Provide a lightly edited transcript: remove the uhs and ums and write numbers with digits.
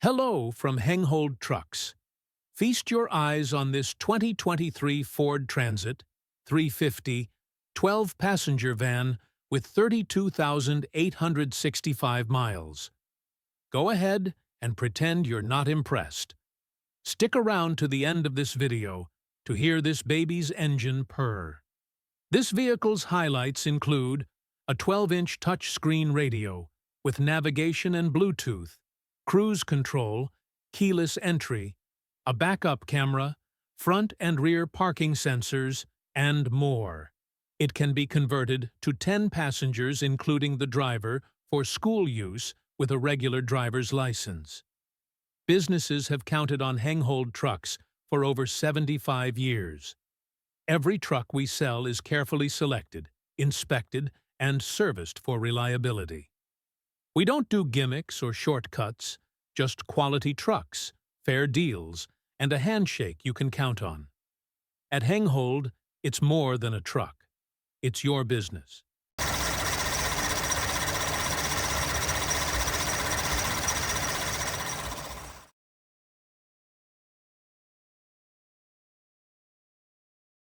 Hello from Hengehold Trucks. Feast your eyes on this 2023 Ford Transit 350 12-passenger van with 32,865 miles. Go ahead and pretend you're not impressed. Stick around to the end of this video to hear this baby's engine purr. This vehicle's highlights include a 12-inch touchscreen radio with navigation and Bluetooth, cruise control, keyless entry, a backup camera, front and rear parking sensors, and more. It can be converted to 10 passengers including the driver for school use with a regular driver's license. Businesses have counted on Hengehold trucks for over 75 years. Every truck we sell is carefully selected, inspected, and serviced for reliability. We don't do gimmicks or shortcuts, just quality trucks, fair deals, and a handshake you can count on. At Hengehold, it's more than a truck. It's your business.